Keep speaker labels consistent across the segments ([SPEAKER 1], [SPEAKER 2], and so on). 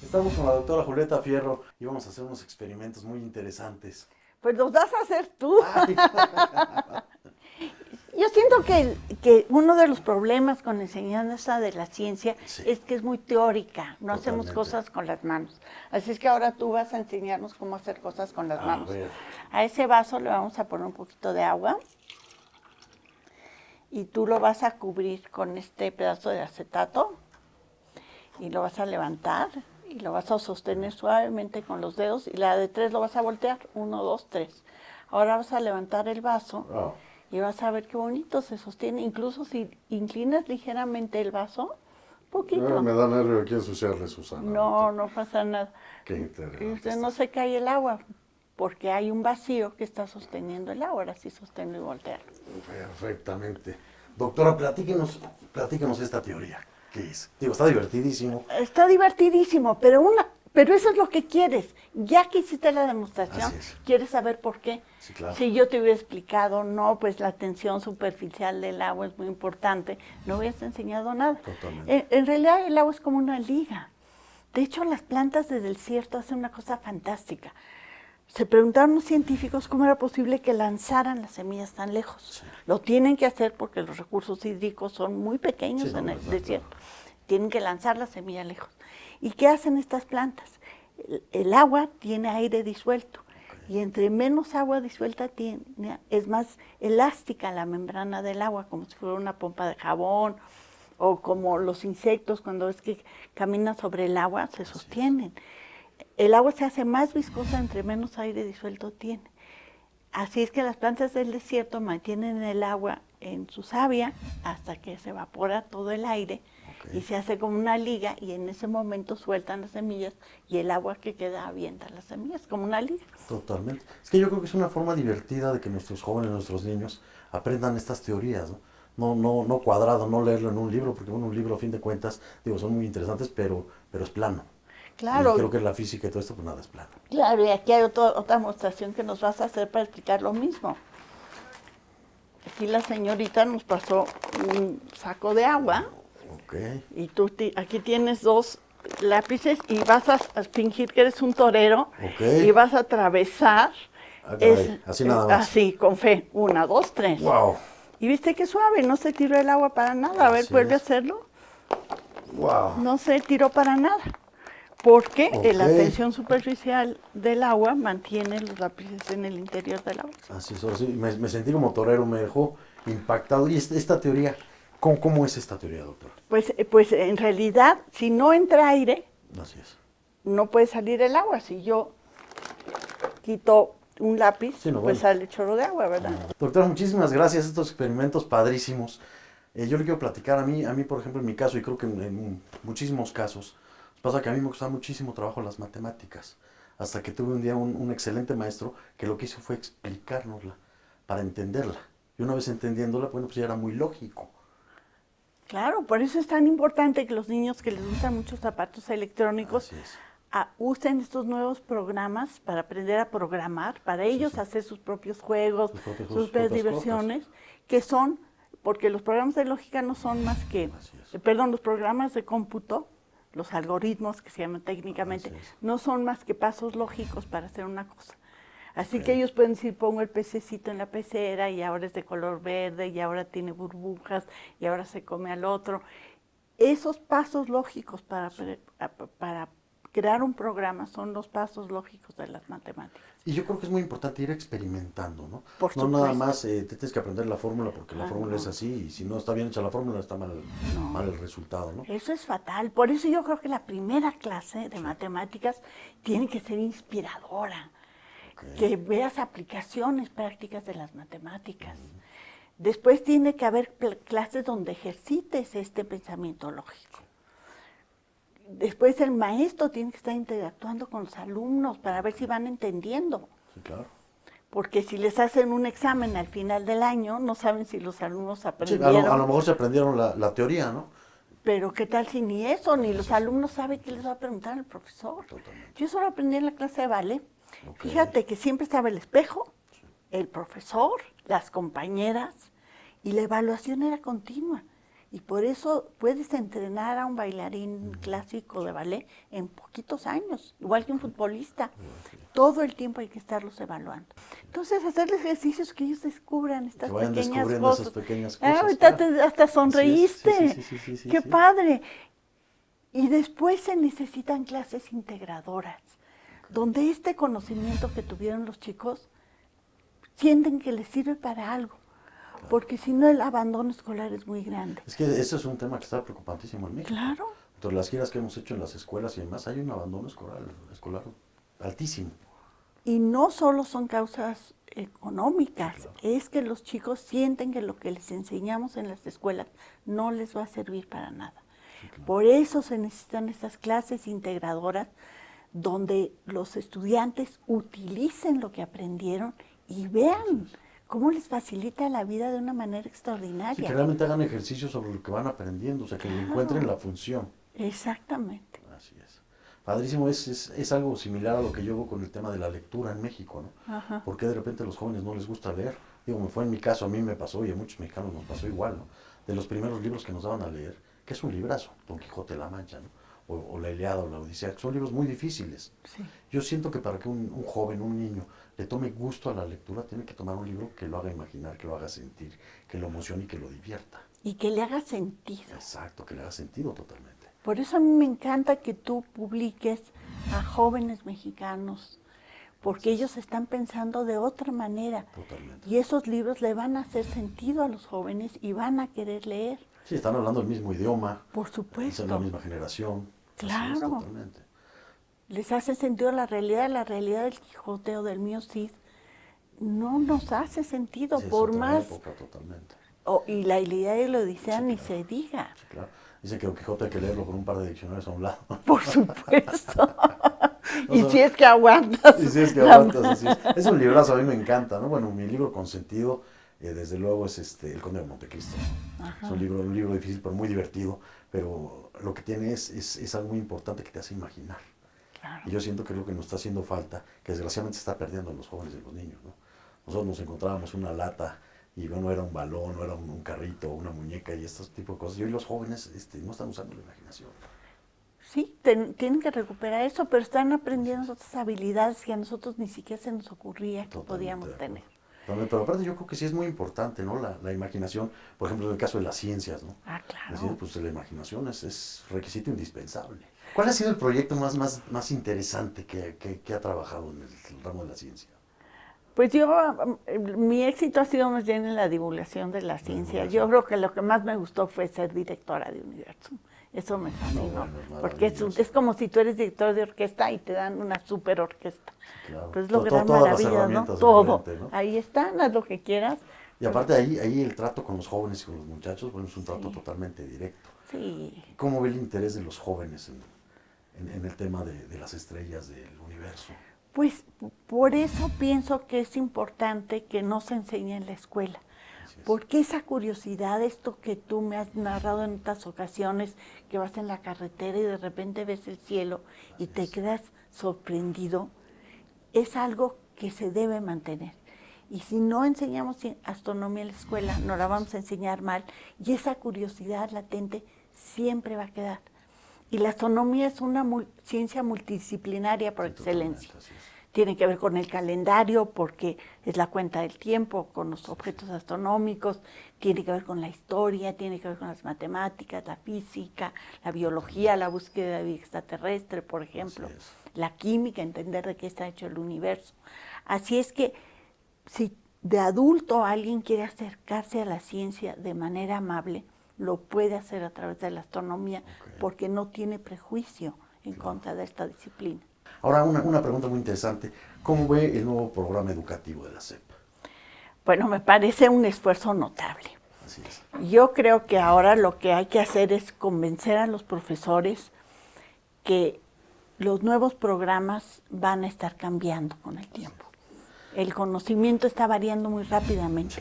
[SPEAKER 1] Estamos con la doctora Julieta Fierro y vamos a hacer unos experimentos muy interesantes.
[SPEAKER 2] Pues los vas a hacer tú.
[SPEAKER 1] Ay,
[SPEAKER 2] Yo siento que uno de los problemas con la enseñanza de la ciencia
[SPEAKER 1] sí,
[SPEAKER 2] es que es muy teórica, no hacemos
[SPEAKER 1] totalmente.
[SPEAKER 2] cosas con las manos. Así es que ahora tú vas a enseñarnos cómo hacer cosas con las
[SPEAKER 1] A
[SPEAKER 2] manos.
[SPEAKER 1] ver.
[SPEAKER 2] A ese vaso le vamos a poner un poquito de agua y tú lo vas a cubrir con este pedazo de acetato y lo vas a levantar y lo vas a sostener suavemente con los dedos y la de 3 lo vas a voltear, 1, 2, 3. Ahora vas a levantar el vaso
[SPEAKER 1] Oh,
[SPEAKER 2] y vas a ver qué bonito se sostiene, incluso si inclinas ligeramente el vaso, poquito.
[SPEAKER 1] me da nervio aquí ensuciarle, Susana.
[SPEAKER 2] No, no pasa nada.
[SPEAKER 1] Qué
[SPEAKER 2] Y
[SPEAKER 1] interesante.
[SPEAKER 2] usted no se cae el agua, porque hay un vacío que está sosteniendo el agua, ahora sí sosténlo y voltearlo.
[SPEAKER 1] Perfectamente. Doctora, platíquenos esta teoría. ¿Qué es? Digo, está divertidísimo.
[SPEAKER 2] Está divertidísimo, pero eso es lo que quieres. Ya que hiciste la demostración,
[SPEAKER 1] Así es.
[SPEAKER 2] quieres saber por qué.
[SPEAKER 1] Sí, claro.
[SPEAKER 2] Si yo te hubiera explicado, no, pues la tensión superficial del agua es muy importante, no hubieras enseñado nada.
[SPEAKER 1] Totalmente.
[SPEAKER 2] En realidad el agua es como una liga. De hecho, las plantas del desierto hacen una cosa fantástica. Se preguntaron los científicos cómo era posible que lanzaran las semillas tan lejos.
[SPEAKER 1] Sí.
[SPEAKER 2] Lo tienen que hacer porque los recursos hídricos son muy pequeños
[SPEAKER 1] Sí, no,
[SPEAKER 2] en el
[SPEAKER 1] exacto.
[SPEAKER 2] desierto. Tienen que lanzar la semilla lejos. ¿Y qué hacen estas plantas? El agua tiene aire disuelto. Y entre menos agua disuelta tiene, es más elástica la membrana del agua, como si fuera una pompa de jabón, o como los insectos cuando es que caminan sobre el agua, se sostienen. El agua se hace más viscosa entre menos aire disuelto tiene. Así es que las plantas del desierto mantienen el agua en su savia hasta que se evapora todo el aire y se hace como una liga y en ese momento sueltan las semillas y el agua que queda avienta las semillas como una liga.
[SPEAKER 1] Totalmente. Es que yo creo que es una forma divertida de que nuestros jóvenes, nuestros niños, aprendan estas teorías, ¿no? No cuadrado, no leerlo en un libro, porque bueno, un libro a fin de cuentas, digo, son muy interesantes, pero es plano.
[SPEAKER 2] Claro.
[SPEAKER 1] Y creo que la física y todo esto, pues nada, es plano.
[SPEAKER 2] Claro, y aquí hay otra demostración que nos vas a hacer para explicar lo mismo. Aquí la señorita nos pasó un saco de agua
[SPEAKER 1] Ok.
[SPEAKER 2] y tú aquí tienes 2 lápices y vas a fingir que eres un torero
[SPEAKER 1] Ok.
[SPEAKER 2] y vas a atravesar.
[SPEAKER 1] Ah, caray, así nada más.
[SPEAKER 2] Así, con fe. 1, 2, 3.
[SPEAKER 1] Wow.
[SPEAKER 2] Y viste qué suave, no se tiró el agua para nada. A ver,
[SPEAKER 1] Así
[SPEAKER 2] vuelve a
[SPEAKER 1] es.
[SPEAKER 2] hacerlo.
[SPEAKER 1] Wow.
[SPEAKER 2] No se tiró para nada. Porque
[SPEAKER 1] Ok.
[SPEAKER 2] la tensión superficial del agua mantiene los lápices en el interior del agua.
[SPEAKER 1] Así es, ahora sí, me sentí como torero, me dejó impactado. Y esta teoría, ¿cómo es esta teoría, doctor?
[SPEAKER 2] Pues en realidad, si no entra aire,
[SPEAKER 1] Así es.
[SPEAKER 2] no puede salir el agua. Si yo quito un lápiz,
[SPEAKER 1] Sí, no,
[SPEAKER 2] pues
[SPEAKER 1] bueno.
[SPEAKER 2] sale chorro de agua, ¿verdad?
[SPEAKER 1] Doctora, muchísimas gracias. Estos experimentos padrísimos. Yo le quiero platicar a mí, por ejemplo, en mi caso, y creo que en muchísimos casos, pasa que a mí me costaba muchísimo trabajo las matemáticas. Hasta que tuve un día un excelente maestro que lo que hizo fue explicárnosla para entenderla. Y una vez entendiéndola, bueno, pues ya era muy lógico.
[SPEAKER 2] Claro, por eso es tan importante que los niños que les gustan muchos zapatos electrónicos
[SPEAKER 1] Así es.
[SPEAKER 2] usen estos nuevos programas para aprender a programar, para ellos hacer sus propios juegos, sus propias diversiones, que son, porque los programas de lógica no son más que,
[SPEAKER 1] Así es.
[SPEAKER 2] perdón, los programas de cómputo, los algoritmos que se llaman técnicamente,
[SPEAKER 1] Así es.
[SPEAKER 2] no son más que pasos lógicos para hacer una cosa. Así que ellos pueden decir, pongo el pececito en la pecera y ahora es de color verde y ahora tiene burbujas y ahora se come al otro. Esos pasos lógicos para crear un programa son los pasos lógicos de las matemáticas.
[SPEAKER 1] Y yo creo que es muy importante ir experimentando, ¿no?
[SPEAKER 2] Por
[SPEAKER 1] No nada
[SPEAKER 2] supuesto.
[SPEAKER 1] más te tienes que aprender la fórmula porque la fórmula
[SPEAKER 2] no.
[SPEAKER 1] es así y si no está bien hecha la fórmula está mal el resultado, ¿no?
[SPEAKER 2] Eso es fatal. Por eso yo creo que la primera clase de matemáticas tiene que ser inspiradora. Que veas aplicaciones prácticas de las matemáticas. Después tiene que haber clases donde ejercites este pensamiento lógico. Después el maestro tiene que estar interactuando con los alumnos para ver si van entendiendo.
[SPEAKER 1] Sí, claro.
[SPEAKER 2] Porque si les hacen un examen al final del año, no saben si los alumnos
[SPEAKER 1] Sí,
[SPEAKER 2] aprendieron.
[SPEAKER 1] a lo mejor se aprendieron la teoría, ¿no?
[SPEAKER 2] Pero qué tal si ni eso, ni los alumnos saben qué les va a preguntar el profesor.
[SPEAKER 1] Totalmente.
[SPEAKER 2] Yo solo aprendí en la clase de ballet.
[SPEAKER 1] Ok.
[SPEAKER 2] Fíjate que siempre estaba el espejo, el profesor, las compañeras, y la evaluación era continua. Y por eso puedes entrenar a un bailarín clásico de ballet en poquitos años, igual que un futbolista. Todo el tiempo hay que estarlos evaluando. Entonces, hacer ejercicios que ellos descubran estas
[SPEAKER 1] Que vayan
[SPEAKER 2] pequeñas
[SPEAKER 1] descubriendo
[SPEAKER 2] cosas.
[SPEAKER 1] esas pequeñas
[SPEAKER 2] Ah,
[SPEAKER 1] cosas.
[SPEAKER 2] ahorita
[SPEAKER 1] Claro.
[SPEAKER 2] hasta
[SPEAKER 1] Así es.
[SPEAKER 2] sonreíste.
[SPEAKER 1] Sí,
[SPEAKER 2] ¡Qué
[SPEAKER 1] sí.
[SPEAKER 2] padre! Y después se necesitan clases integradoras, donde este conocimiento que tuvieron los chicos sienten que les sirve para algo, porque si no el abandono escolar es muy grande.
[SPEAKER 1] Es que ese es un tema que está preocupantísimo en México.
[SPEAKER 2] Claro.
[SPEAKER 1] Entre las giras que hemos hecho en las escuelas y demás, hay un abandono escolar altísimo.
[SPEAKER 2] Y no solo son causas económicas, es que los chicos sienten que lo que les enseñamos en las escuelas no les va a servir para nada. Por eso se necesitan estas clases integradoras donde los estudiantes utilicen lo que aprendieron y vean cómo les facilita la vida de una manera
[SPEAKER 1] Sí,
[SPEAKER 2] extraordinaria.
[SPEAKER 1] que realmente hagan ejercicios sobre lo que van aprendiendo, o sea, que le encuentren la función.
[SPEAKER 2] Exactamente.
[SPEAKER 1] Así es. Padrísimo, es algo similar a lo que yo hago con el tema de la lectura en México, ¿no?
[SPEAKER 2] Ajá.
[SPEAKER 1] ¿Por qué de repente a los jóvenes no les gusta leer? Digo, me fue en mi caso, a mí me pasó y a muchos mexicanos nos pasó igual, ¿no? De los primeros libros que nos daban a leer, que es un librazo, Don Quijote de la Mancha, ¿no? O La Ilíada o La Odisea, que son libros muy difíciles.
[SPEAKER 2] Sí.
[SPEAKER 1] Yo siento que para que un joven, un niño, le tome gusto a la lectura, tiene que tomar un libro que lo haga imaginar, que lo haga sentir, que lo emocione y que lo divierta.
[SPEAKER 2] Y que le haga sentido.
[SPEAKER 1] Exacto, que le haga sentido totalmente.
[SPEAKER 2] Por eso a mí me encanta que tú publiques a jóvenes mexicanos, porque ellos están pensando de otra manera.
[SPEAKER 1] Totalmente.
[SPEAKER 2] Y esos libros le van a hacer sentido a los jóvenes y van a querer leer.
[SPEAKER 1] Sí, están hablando el mismo idioma.
[SPEAKER 2] Por supuesto.
[SPEAKER 1] Son la misma generación.
[SPEAKER 2] Claro.
[SPEAKER 1] Así es, totalmente.
[SPEAKER 2] Les hace sentido la realidad del Quijote o del mío Cid. No nos hace sentido,
[SPEAKER 1] Sí, es
[SPEAKER 2] por
[SPEAKER 1] otra
[SPEAKER 2] más...
[SPEAKER 1] época, totalmente.
[SPEAKER 2] y la Ilíada y la Odisea
[SPEAKER 1] Sí,
[SPEAKER 2] ni
[SPEAKER 1] claro.
[SPEAKER 2] se diga.
[SPEAKER 1] Sí, claro. Dicen que Don Quijote hay que leerlo con un par de diccionarios a un lado.
[SPEAKER 2] Por supuesto. Y
[SPEAKER 1] sea,
[SPEAKER 2] si es que aguantas.
[SPEAKER 1] Y si es que aguantas, así es. Es un librazo, a mí me encanta, ¿no? Bueno, mi libro consentido, desde luego, es El Conde de Montecristo.
[SPEAKER 2] Ajá.
[SPEAKER 1] Es un libro difícil, pero muy divertido. Pero lo que tiene es algo muy importante que te hace imaginar.
[SPEAKER 2] Claro.
[SPEAKER 1] Y yo siento que es lo que nos está haciendo falta, que desgraciadamente se está perdiendo en los jóvenes y en los niños, ¿no? Nosotros nos encontrábamos una lata y bueno, era un balón, no era un carrito, una muñeca y estos tipos de cosas. Y hoy los jóvenes no están usando la imaginación.
[SPEAKER 2] Sí, tienen que recuperar eso, pero están aprendiendo otras habilidades que a nosotros ni siquiera se nos ocurría que
[SPEAKER 1] Totalmente
[SPEAKER 2] podíamos
[SPEAKER 1] de acuerdo.
[SPEAKER 2] tener.
[SPEAKER 1] Totalmente, pero aparte yo creo que sí es muy importante, ¿no? La imaginación, por ejemplo, en el caso de las ciencias, ¿no?
[SPEAKER 2] Ah,
[SPEAKER 1] Las
[SPEAKER 2] claro.
[SPEAKER 1] ciencias, pues la imaginación es requisito indispensable. ¿Cuál ha sido el proyecto más interesante que ha trabajado en el ramo de la ciencia?
[SPEAKER 2] Pues mi éxito ha sido más bien en la divulgación de la ciencia. Yo creo que lo que más me gustó fue ser directora de Universum. Eso me fascinó,
[SPEAKER 1] bueno, es
[SPEAKER 2] porque
[SPEAKER 1] maravilloso.
[SPEAKER 2] es como si tú eres director de orquesta y te dan una super orquesta.
[SPEAKER 1] Claro.
[SPEAKER 2] Pues es lo
[SPEAKER 1] To-
[SPEAKER 2] gran
[SPEAKER 1] todas las
[SPEAKER 2] maravilla, ¿no?
[SPEAKER 1] herramientas
[SPEAKER 2] Todo.
[SPEAKER 1] enfrente, ¿no?
[SPEAKER 2] Ahí están, haz lo que quieras.
[SPEAKER 1] Y aparte ahí el trato con los jóvenes y con los muchachos, bueno, es un trato
[SPEAKER 2] Sí.
[SPEAKER 1] totalmente directo.
[SPEAKER 2] Sí.
[SPEAKER 1] ¿Cómo ve el interés de los jóvenes en el tema de las estrellas del universo?
[SPEAKER 2] Pues por eso pienso que es importante que no se enseñe en la escuela.
[SPEAKER 1] Así es.
[SPEAKER 2] Porque esa curiosidad, esto que tú me has narrado en otras ocasiones, que vas en la carretera y de repente ves el cielo y te quedas sorprendido, es algo que se debe mantener. Y si no enseñamos astronomía en la escuela, nos la vamos a enseñar mal y esa curiosidad latente siempre va a quedar. Y la astronomía es una ciencia multidisciplinaria por
[SPEAKER 1] Sí,
[SPEAKER 2] excelencia.
[SPEAKER 1] totalmente, así es.
[SPEAKER 2] Tiene que ver con el calendario, porque es la cuenta del tiempo, con los objetos astronómicos, tiene que ver con la historia, tiene que ver con las matemáticas, la física, la biología, la búsqueda de vida extraterrestre, por ejemplo,
[SPEAKER 1] Así es.
[SPEAKER 2] la química, entender de qué está hecho el universo. Así es que si de adulto alguien quiere acercarse a la ciencia de manera amable, lo puede hacer a través de la astronomía, porque no tiene prejuicio en contra de esta disciplina.
[SPEAKER 1] Ahora, una pregunta muy interesante. ¿Cómo ve el nuevo programa educativo de la SEP?
[SPEAKER 2] Bueno, me parece un esfuerzo notable.
[SPEAKER 1] Así es.
[SPEAKER 2] Yo creo que ahora lo que hay que hacer es convencer a los profesores que los nuevos programas van a estar cambiando con el tiempo. El conocimiento está variando muy rápidamente.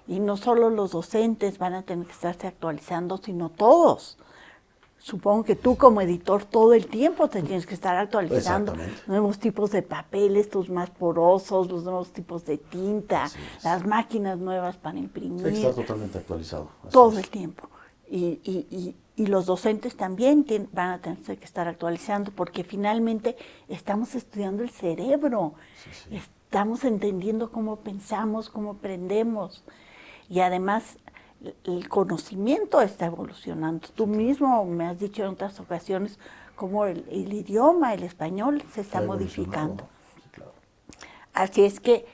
[SPEAKER 2] Y no solo los docentes van a tener que estarse actualizando, sino todos. Supongo que tú como editor todo el tiempo te tienes que estar actualizando.
[SPEAKER 1] Exactamente.
[SPEAKER 2] Nuevos tipos de papel, estos más porosos, los nuevos tipos de tinta,
[SPEAKER 1] Así es.
[SPEAKER 2] las máquinas nuevas para imprimir.
[SPEAKER 1] Hay que estar totalmente actualizado. Así
[SPEAKER 2] Todo
[SPEAKER 1] es.
[SPEAKER 2] el tiempo. y los docentes también van a tener que estar actualizando, porque finalmente estamos estudiando el cerebro, estamos entendiendo cómo pensamos, cómo aprendemos, y además el conocimiento está evolucionando. Tú mismo me has dicho en otras ocasiones cómo el idioma, el español, se está modificando.
[SPEAKER 1] Sí, claro.
[SPEAKER 2] Así es que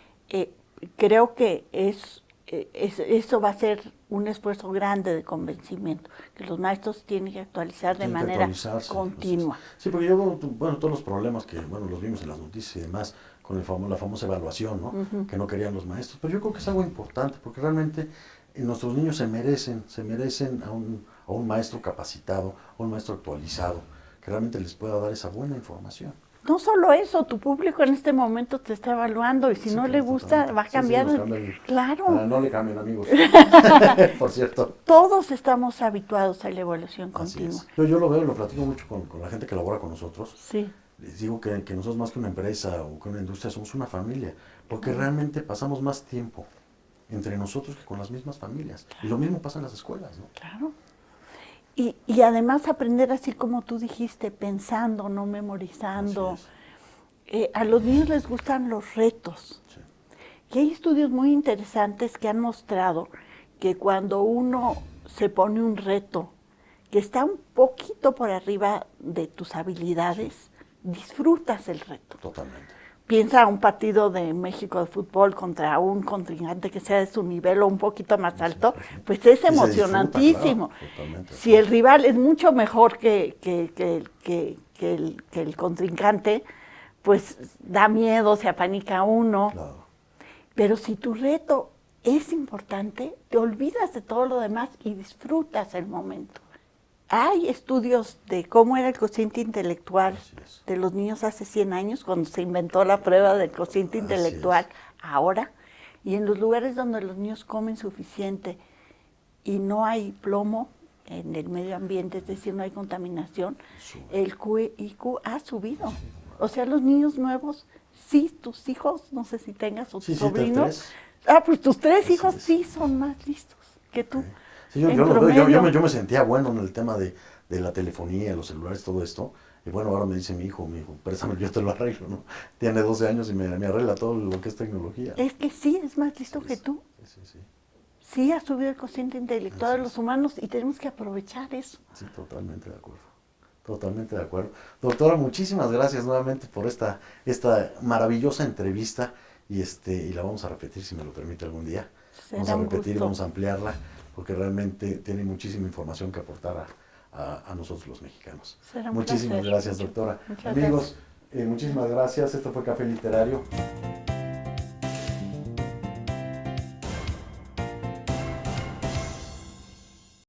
[SPEAKER 2] creo que eso va a ser un esfuerzo grande de convencimiento, que los maestros tienen que actualizar de manera continua.
[SPEAKER 1] Sí, porque yo, bueno, todos los problemas que, bueno, los vimos en las noticias y demás, con la famosa evaluación, ¿no? Que no querían los maestros, pero yo creo que es algo importante, porque realmente nuestros niños se merecen a un maestro capacitado, a un maestro actualizado, que realmente les pueda dar esa buena información.
[SPEAKER 2] No solo eso, tu público en este momento te está evaluando y si no le gusta va a cambiar. Claro.
[SPEAKER 1] No le cambien, amigos. Por cierto.
[SPEAKER 2] Todos estamos habituados a la evaluación continua.
[SPEAKER 1] Yo lo veo, lo platico mucho con la gente que labora con nosotros.
[SPEAKER 2] Sí.
[SPEAKER 1] Les digo que nosotros más que una empresa o que una industria somos una familia, porque realmente pasamos más tiempo entre nosotros que con las mismas familias. Claro. Y lo mismo pasa en las escuelas, ¿no?
[SPEAKER 2] Claro. Y además aprender así como tú dijiste, pensando, no memorizando. A los niños les gustan los retos. Sí. Y hay estudios muy interesantes que han mostrado que cuando uno se pone un reto que está un poquito por arriba de tus habilidades, disfrutas el reto.
[SPEAKER 1] Totalmente.
[SPEAKER 2] Piensa un partido de México de fútbol contra un contrincante que sea de su nivel o un poquito más alto, pues es emocionantísimo. Claro, si el rival es mucho mejor que el contrincante, pues da miedo, se apanica uno. Claro. Pero si tu reto es importante, te olvidas de todo lo demás y disfrutas el momento. Hay estudios de cómo era el cociente intelectual de los niños hace 100 años, cuando se inventó la prueba del cociente intelectual, ahora, y en los lugares donde los niños comen suficiente y no hay plomo en el medio ambiente, es decir, no hay contaminación, el IQ ha subido. O sea, los niños nuevos, sí, tus hijos, no sé si tengas o tus sobrinos, pues tus 3 hijos sí son más listos que tú.
[SPEAKER 1] Sí, yo me sentía bueno en el tema de la telefonía, los celulares, todo esto. Y bueno, ahora me dice mi hijo, préstame, yo te lo arreglo, ¿no? Tiene 12 años y me arregla todo lo que es tecnología.
[SPEAKER 2] Es que sí, es más listo que tú. Sí, ha subido el cociente intelectual de los humanos y tenemos que aprovechar eso.
[SPEAKER 1] Sí, totalmente de acuerdo. Totalmente de acuerdo. Doctora, muchísimas gracias nuevamente por esta maravillosa entrevista y la vamos a repetir, si me lo permite, algún día. Vamos a repetir, vamos a ampliarla, porque realmente tiene muchísima información que aportar a nosotros los mexicanos. Muchísimas gracias, doctora. Amigos, muchísimas gracias. Esto fue Café Literario.